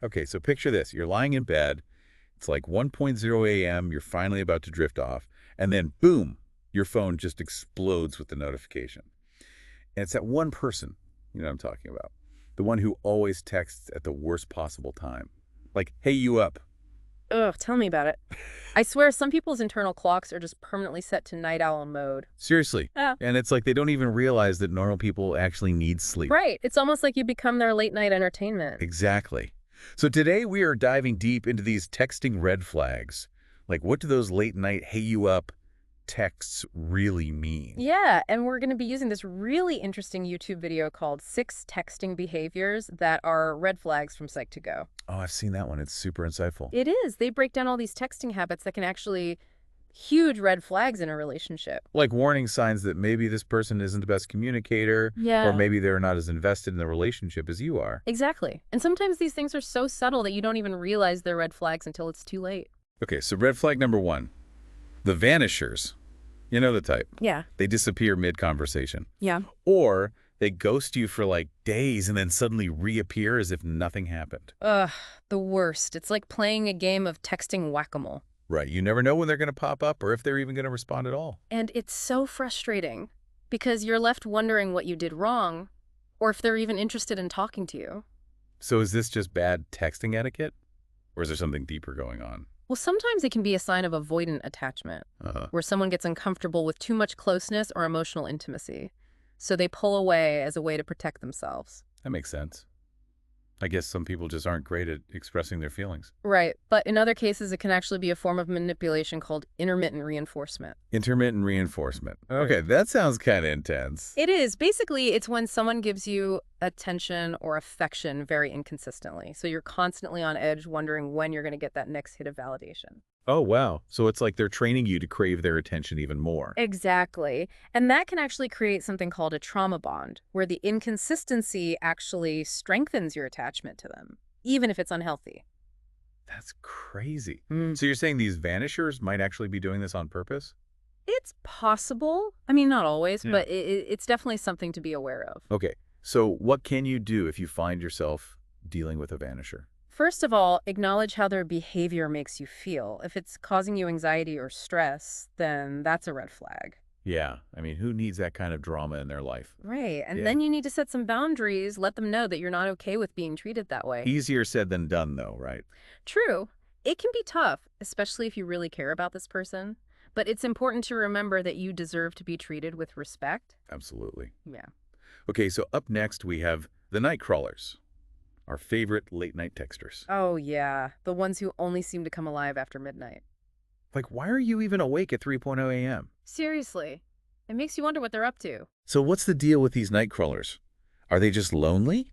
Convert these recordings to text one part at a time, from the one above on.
Okay, so picture this. You're lying in bed. It's like 1:00 a.m. You're finally about to drift off. And then, boom, your phone just explodes with the notification. And it's that one person, you know what I'm talking about. The one who always texts at the worst possible time. Like, hey, you up? Ugh, tell me about it. I swear some people's internal clocks are just permanently set to night owl mode. Seriously. Yeah. And it's like they don't even realize that normal people actually need sleep. Right. It's almost like you become their late night entertainment. Exactly. So today we are diving deep into these texting red flags. Like, what do those late night hey you up texts really mean? Yeah, and we're going to be using this really interesting YouTube video called 6 Texting Behaviors That Are Red Flags from Psych2Go. Oh, I've seen that one. It's super insightful. It is. They break down all these texting habits that can actually huge red flags in a relationship. Like warning signs that maybe this person isn't the best communicator, or Yeah. maybe they're not as invested in the relationship as you are. Exactly. And sometimes these things are so subtle that you don't even realize they're red flags until it's too late. Okay, so red flag number 1, the vanishers. You know the type. Yeah. They disappear mid-conversation. Yeah. Or they ghost you for like days and then suddenly reappear as if nothing happened. Ugh, the worst. It's like playing a game of texting whack-a-mole. Right. You never know when they're going to pop up or if they're even going to respond at all. And it's so frustrating because you're left wondering what you did wrong or if they're even interested in talking to you. So is this just bad texting etiquette? Or is there something deeper going on? Well, sometimes it can be a sign of avoidant attachment, where someone gets uncomfortable with too much closeness or emotional intimacy. So they pull away as a way to protect themselves. That makes sense. I guess some people just aren't great at expressing their feelings. Right. But in other cases, it can actually be a form of manipulation called intermittent reinforcement. Intermittent reinforcement. Okay, that sounds kind of intense. It is. Basically, it's when someone gives you attention or affection very inconsistently. So you're constantly on edge wondering when you're going to get that next hit of validation. Oh, wow. So it's like they're training you to crave their attention even more. Exactly. And that can actually create something called a trauma bond, where the inconsistency actually strengthens your attachment to them, even if it's unhealthy. That's crazy. So you're saying these vanishers might actually be doing this on purpose? It's possible. I mean, not always, Yeah. but it's definitely something to be aware of. Okay, so what can you do if you find yourself dealing with a vanisher? First of all, acknowledge how their behavior makes you feel. If it's causing you anxiety or stress, then that's a red flag. Yeah, I mean, who needs that kind of drama in their life? Right. And Yeah. then you need to set some boundaries, let them know that you're not okay with being treated that way. Easier said than done, though, right? True. It can be tough, especially if you really care about this person. But it's important to remember that you deserve to be treated with respect. Absolutely. Yeah. Okay, so up next we have the night crawlers, our favorite late-night texters. Oh, yeah. The ones who only seem to come alive after midnight. Like, why are you even awake at 3:00 a.m.? Seriously. It makes you wonder what they're up to. So what's the deal with these night crawlers? Are they just lonely?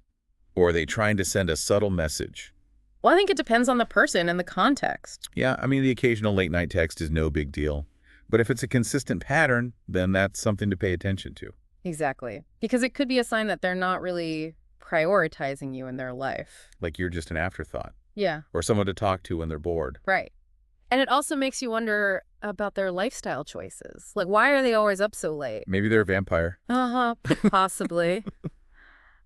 Or are they trying to send a subtle message? Well, I think it depends on the person and the context. Yeah, I mean, the occasional late-night text is no big deal. But if it's a consistent pattern, then that's something to pay attention to. Exactly. Because it could be a sign that they're not really prioritizing you in their life. Like you're just an afterthought. Yeah, Or someone to talk to when they're bored. right. And it also makes you wonder about their lifestyle choices. Like, why are they always up so late? Maybe they're a vampire. Uh-huh, possibly.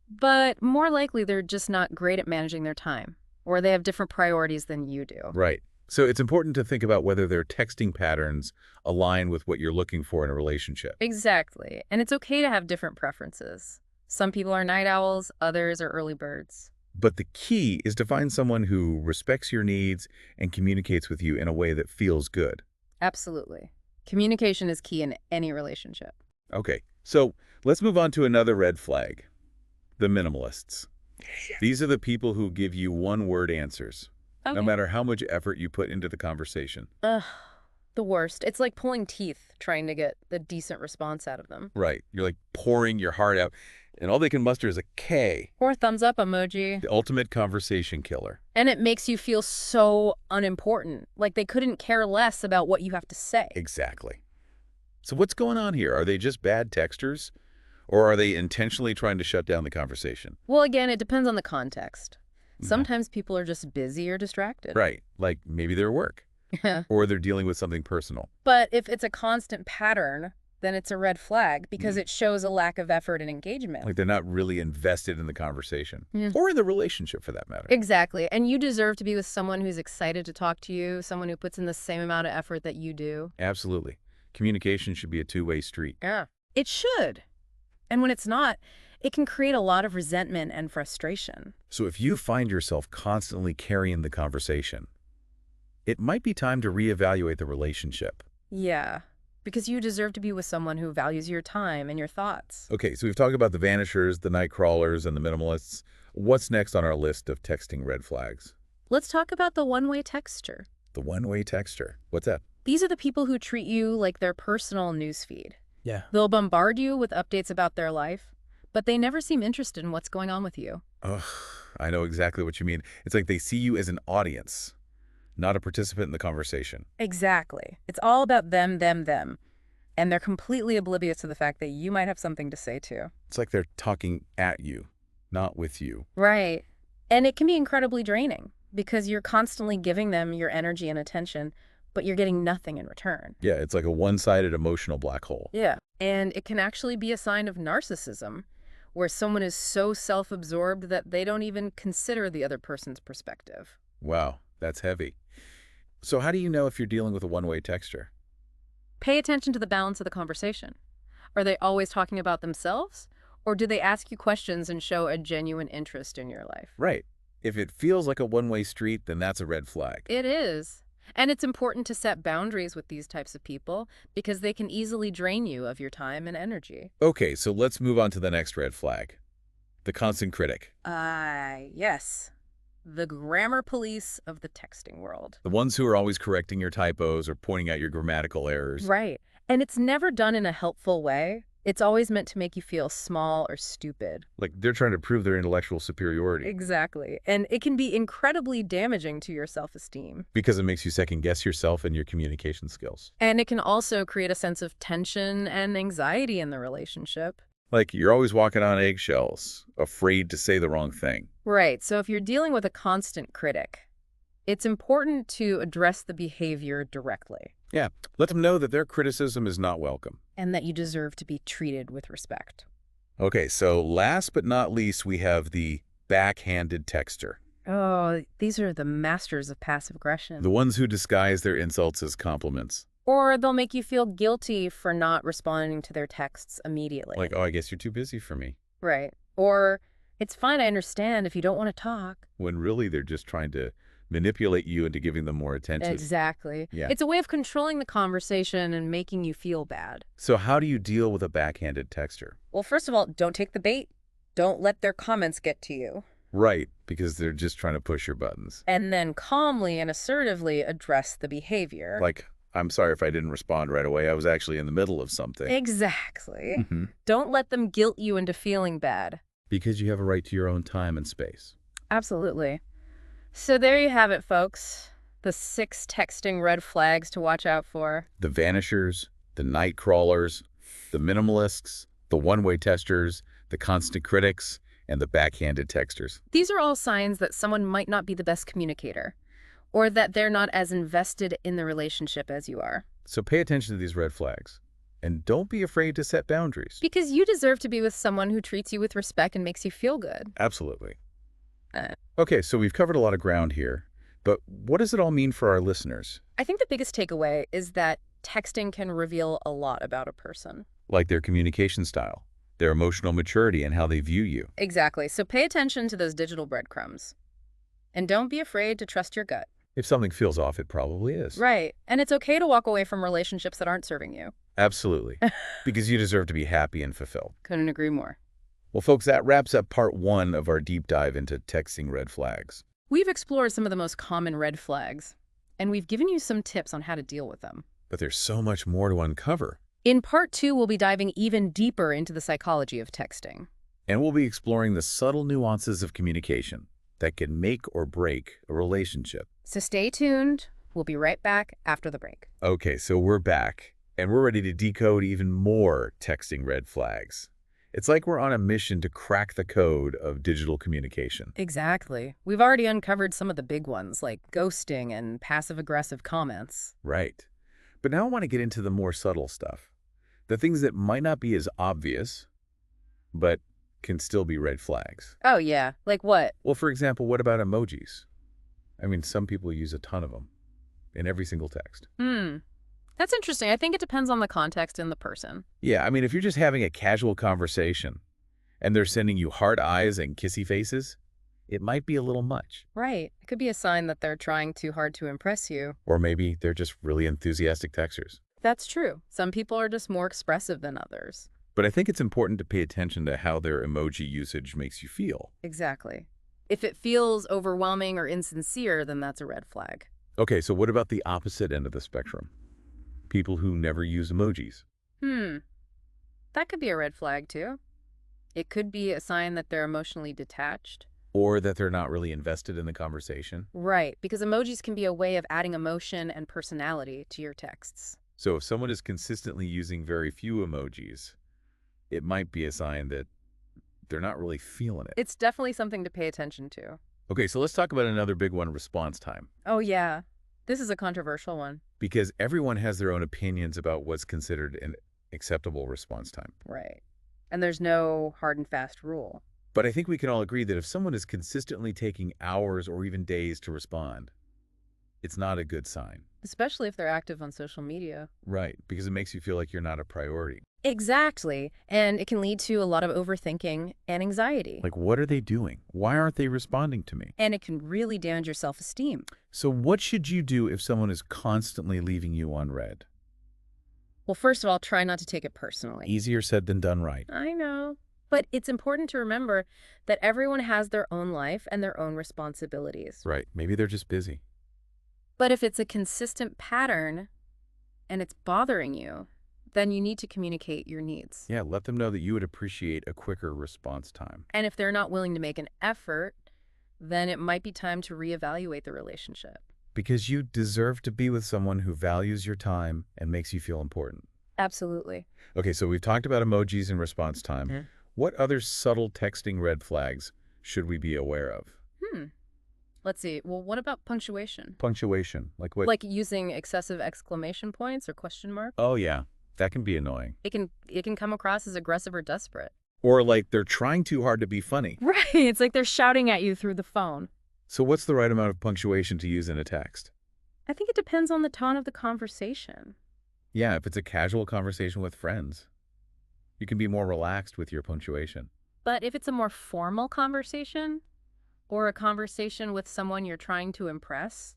But more likely, they're just not great at managing their time, or they have different priorities than you do. Right. So it's important to think about whether their texting patterns align with what you're looking for in a relationship. Exactly. And it's okay to have different preferences. Some people are night owls, others are early birds. But the key is to find someone who respects your needs and communicates with you in a way that feels good. Absolutely. Communication is key in any relationship. Okay, so let's move on to another red flag, the minimalists. These are the people who give you one-word answers, no matter how much effort you put into the conversation. Ugh, the worst. It's like pulling teeth trying to get the decent response out of them. Right, you're like pouring your heart out, and all they can muster is a K, Or thumbs up emoji. the ultimate conversation killer. And it makes you feel so unimportant. Like they couldn't care less about what you have to say. Exactly. So what's going on here? Are they just bad texters? Or are they intentionally trying to shut down the conversation? Well, again, it depends on the context. Sometimes people are just busy or distracted. Right, like maybe their work, or they're dealing with something personal. But if it's a constant pattern, then it's a red flag because it shows a lack of effort and engagement. Like they're not really invested in the conversation. Yeah. Or in the relationship, for that matter. Exactly. And you deserve to be with someone who's excited to talk to you, someone who puts in the same amount of effort that you do. Absolutely. Communication should be a two-way street. Yeah. It should. And when it's not, it can create a lot of resentment and frustration. So if you find yourself constantly carrying the conversation, it might be time to reevaluate the relationship. Yeah. Because you deserve to be with someone who values your time and your thoughts. Okay, so we've talked about the vanishers, the night crawlers, and the minimalists. What's next on our list of texting red flags? Let's talk about the one-way texter. The one-way texter. What's that? These are the people who treat you like their personal newsfeed. Yeah. They'll bombard you with updates about their life, but they never seem interested in what's going on with you. Ugh, I know exactly what you mean. It's like they see you as an audience, not a participant in the conversation. Exactly. It's all about them, them, them. And they're completely oblivious to the fact that you might have something to say too. It's like they're talking at you, not with you. Right. And it can be incredibly draining because you're constantly giving them your energy and attention, but you're getting nothing in return. Yeah, it's like a one-sided emotional black hole. Yeah. And it can actually be a sign of narcissism, where someone is so self-absorbed that they don't even consider the other person's perspective. Wow, that's heavy. So how do you know if you're dealing with a one-way texter? Pay attention to the balance of the conversation. Are they always talking about themselves? Or do they ask you questions and show a genuine interest in your life? Right. If it feels like a one-way street, then that's a red flag. It is. And it's important to set boundaries with these types of people because they can easily drain you of your time and energy. Okay, so let's move on to the next red flag. The constant critic. Yes. The grammar police of the texting world. The ones who are always correcting your typos or pointing out your grammatical errors. Right. And it's never done in a helpful way. It's always meant to make you feel small or stupid. Like they're trying to prove their intellectual superiority. Exactly. And it can be incredibly damaging to your self-esteem. Because it makes you second-guess yourself and your communication skills. And it can also create a sense of tension and anxiety in the relationship. Like you're always walking on eggshells, afraid to say the wrong thing. Right. So if you're dealing with a constant critic, it's important to address the behavior directly. Yeah, let them know that their criticism is not welcome. And that you deserve to be treated with respect. Okay, so last but not least, we have the backhanded texter. Oh, these are the masters of passive aggression. The ones who disguise their insults as compliments. Or they'll make you feel guilty for not responding to their texts immediately. Like, oh, I guess you're too busy for me. Right. Or, it's fine, I understand if you don't want to talk. When really they're just trying to manipulate you into giving them more attention. Exactly. Yeah. It's a way of controlling the conversation and making you feel bad. So how do you deal with a backhanded texter? Well, first of all, don't take the bait. Don't let their comments get to you. Right, because they're just trying to push your buttons. And then calmly and assertively address the behavior. Like, I'm sorry if I didn't respond right away. I was actually in the middle of something. Exactly. Mm-hmm. Don't let them guilt you into feeling bad. Because you have a right to your own time and space. Absolutely. So there you have it, folks. The 6 texting red flags to watch out for. The vanishers, the night crawlers, the minimalists, the one-way testers, the constant critics, and the backhanded texters. These are all signs that someone might not be the best communicator, or that they're not as invested in the relationship as you are. So pay attention to these red flags. And don't be afraid to set boundaries. Because you deserve to be with someone who treats you with respect and makes you feel good. Absolutely. Okay, so we've covered a lot of ground here, but what does it all mean for our listeners? I think the biggest takeaway is that texting can reveal a lot about a person. Like their communication style, their emotional maturity, and how they view you. Exactly. So pay attention to those digital breadcrumbs. And don't be afraid to trust your gut. If something feels off, it probably is. Right. And it's okay to walk away from relationships that aren't serving you. Absolutely. Because you deserve to be happy and fulfilled. Couldn't agree more. Well, folks, that wraps up part 1 of our deep dive into texting red flags. We've explored some of the most common red flags, and we've given you some tips on how to deal with them. But there's so much more to uncover. In part 2, we'll be diving even deeper into the psychology of texting. And we'll be exploring the subtle nuances of communication that can make or break a relationship. So stay tuned. We'll be right back after the break. Okay, so we're back, and we're ready to decode even more texting red flags. It's like we're on a mission to crack the code of digital communication. Exactly. We've already uncovered some of the big ones, like ghosting and passive-aggressive comments. Right. But now I want to get into the more subtle stuff. The things that might not be as obvious, but can still be red flags. Oh, yeah. Like what? Well, for example, what about emojis? I mean, some people use a ton of them in every single text. That's interesting. I think it depends on the context and the person. Yeah, I mean, if you're just having a casual conversation and they're sending you heart eyes and kissy faces, it might be a little much. Right. It could be a sign that they're trying too hard to impress you. Or maybe they're just really enthusiastic texters. That's true. Some people are just more expressive than others. But I think it's important to pay attention to how their emoji usage makes you feel. Exactly. If it feels overwhelming or insincere, then that's a red flag. Okay, so what about the opposite end of the spectrum? People who never use emojis. That could be a red flag, too. It could be a sign that they're emotionally detached. Or that they're not really invested in the conversation. Right, because emojis can be a way of adding emotion and personality to your texts. So if someone is consistently using very few emojis, it might be a sign that they're not really feeling it. It's definitely something to pay attention to. Okay, so let's talk about another big one, response time. Oh, yeah. This is a controversial one. Because everyone has their own opinions about what's considered an acceptable response time. Right. And there's no hard and fast rule. But I think we can all agree that if someone is consistently taking hours or even days to respond, it's not a good sign. Especially if they're active on social media. Right, because it makes you feel like you're not a priority. Exactly. And it can lead to a lot of overthinking and anxiety. Like, what are they doing? Why aren't they responding to me? And it can really damage your self-esteem. So what should you do if someone is constantly leaving you unread? Well, first of all, try not to take it personally. Easier said than done, right? I know. But it's important to remember that everyone has their own life and their own responsibilities. Right. Maybe they're just busy. But if it's a consistent pattern and it's bothering you, then you need to communicate your needs. Yeah, let them know that you would appreciate a quicker response time. And if they're not willing to make an effort, then it might be time to reevaluate the relationship. Because you deserve to be with someone who values your time and makes you feel important. Absolutely. Okay, so we've talked about emojis and response time. What other subtle texting red flags should we be aware of? Let's see. Well, what about punctuation? Punctuation. Like what? Like using excessive exclamation points or question marks? Oh, yeah. That can be annoying. It can come across as aggressive or desperate. Or like they're trying too hard to be funny. Right. It's like they're shouting at you through the phone. So what's the right amount of punctuation to use in a text? I think it depends on the tone of the conversation. Yeah, if it's a casual conversation with friends, you can be more relaxed with your punctuation. But if it's a more formal conversation or a conversation with someone you're trying to impress,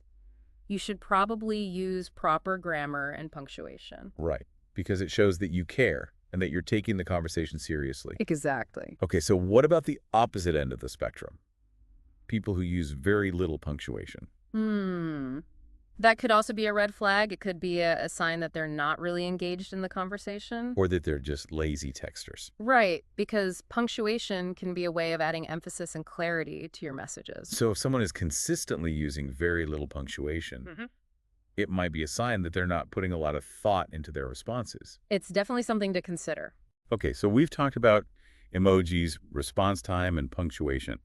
you should probably use proper grammar and punctuation. Right, because it shows that you care and that you're taking the conversation seriously. Exactly. Okay, so what about the opposite end of the spectrum? People who use very little punctuation. That could also be a red flag. It could be a sign that they're not really engaged in the conversation. Or that they're just lazy texters. Right, because punctuation can be a way of adding emphasis and clarity to your messages. So if someone is consistently using very little punctuation, it might be a sign that they're not putting a lot of thought into their responses. It's definitely something to consider. Okay, so we've talked about emojis, response time, and punctuation.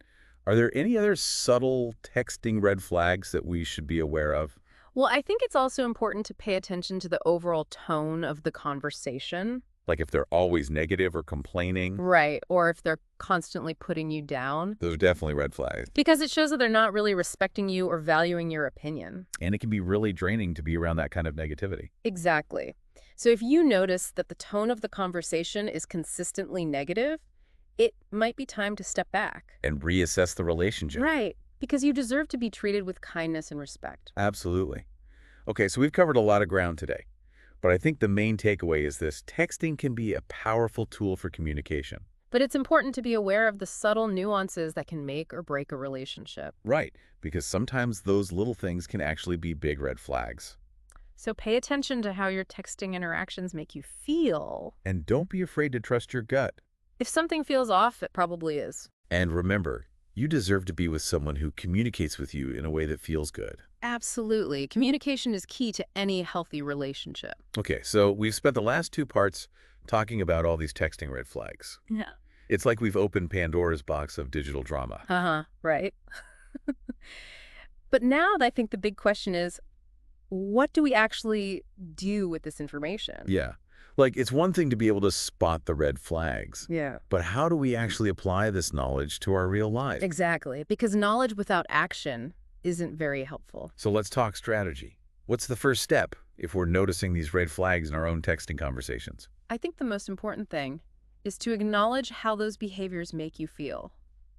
Are there any other subtle texting red flags that we should be aware of? Well, I think it's also important to pay attention to the overall tone of the conversation. Like if they're always negative or complaining? Right, or if they're constantly putting you down. Those are definitely red flags. Because it shows that they're not really respecting you or valuing your opinion. And it can be really draining to be around that kind of negativity. Exactly. So if you notice that the tone of the conversation is consistently negative, it might be time to step back. And reassess the relationship. Right, because you deserve to be treated with kindness and respect. Absolutely. Okay, so we've covered a lot of ground today. But I think the main takeaway is this: texting can be a powerful tool for communication. But it's important to be aware of the subtle nuances that can make or break a relationship. Right, because sometimes those little things can actually be big red flags. So pay attention to how your texting interactions make you feel. And don't be afraid to trust your gut. If something feels off, it probably is. And remember, you deserve to be with someone who communicates with you in a way that feels good. Absolutely. Communication is key to any healthy relationship. Okay, so we've spent the last two parts talking about all these texting red flags. Yeah. It's like we've opened Pandora's box of digital drama. Right. But now I think the big question is, what do we actually do with this information? Yeah. Like, it's one thing to be able to spot the red flags, Yeah. but how do we actually apply this knowledge to our real life? Exactly, because knowledge without action isn't very helpful. So let's talk strategy. What's the first step if we're noticing these red flags in our own texting conversations? I think the most important thing is to acknowledge how those behaviors make you feel.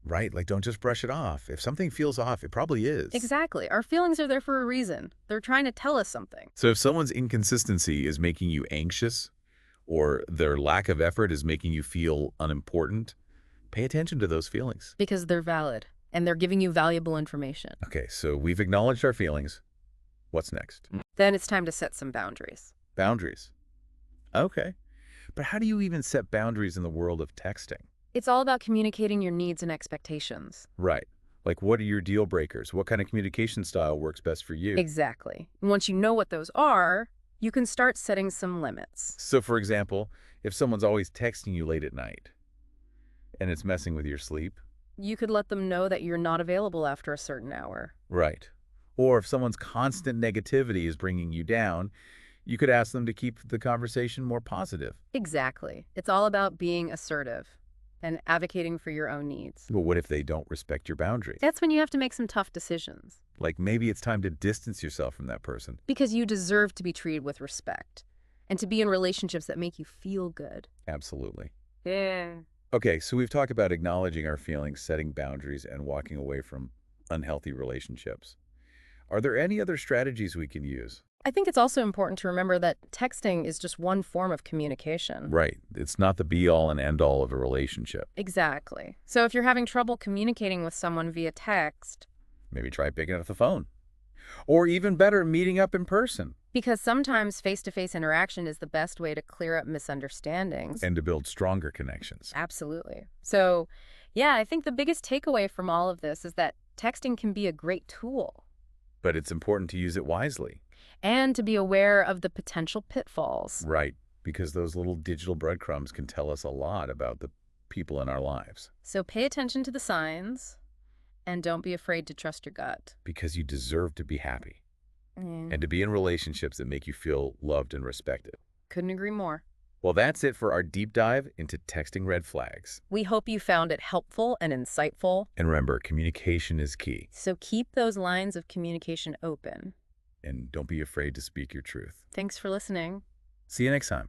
Right? Like, don't just brush it off. If something feels off, it probably is. Exactly. Our feelings are there for a reason. They're trying to tell us something. So if someone's inconsistency is making you anxious, or their lack of effort is making you feel unimportant, pay attention to those feelings. Because they're valid, and they're giving you valuable information. Okay, so we've acknowledged our feelings. What's next? Then it's time to set some boundaries. Boundaries. Okay. But how do you even set boundaries in the world of texting? It's all about communicating your needs and expectations. Right. Like, what are your deal breakers? What kind of communication style works best for you? Exactly. And once you know what those are, you can start setting some limits. So, for example, if someone's always texting you late at night and it's messing with your sleep. You could let them know that you're not available after a certain hour. Right. Or if someone's constant negativity is bringing you down, you could ask them to keep the conversation more positive. Exactly. It's all about being assertive and advocating for your own needs. But what if they don't respect your boundaries? That's when you have to make some tough decisions. Like, maybe it's time to distance yourself from that person. Because you deserve to be treated with respect and to be in relationships that make you feel good. Absolutely. Yeah. Okay, so we've talked about acknowledging our feelings, setting boundaries, and walking away from unhealthy relationships. Are there any other strategies we can use? I think it's also important to remember that texting is just one form of communication. Right. It's not the be-all and end-all of a relationship. Exactly. So if you're having trouble communicating with someone via text, Maybe try picking up the phone. Or even better, meeting up in person. because sometimes face-to-face interaction is the best way to clear up misunderstandings. And to build stronger connections. Absolutely. So, yeah, I think the biggest takeaway from all of this is that texting can be a great tool But it's important to use it wisely. and to be aware of the potential pitfalls. Right. Because those little digital breadcrumbs can tell us a lot about the people in our lives. So pay attention to the signs and don't be afraid to trust your gut. Because you deserve to be happy. Yeah. And to be in relationships that make you feel loved and respected. Couldn't agree more. Well, that's it for our deep dive into texting red flags. We hope you found it helpful and insightful. And remember, communication is key. So keep those lines of communication open. And don't be afraid to speak your truth. Thanks for listening. See you next time.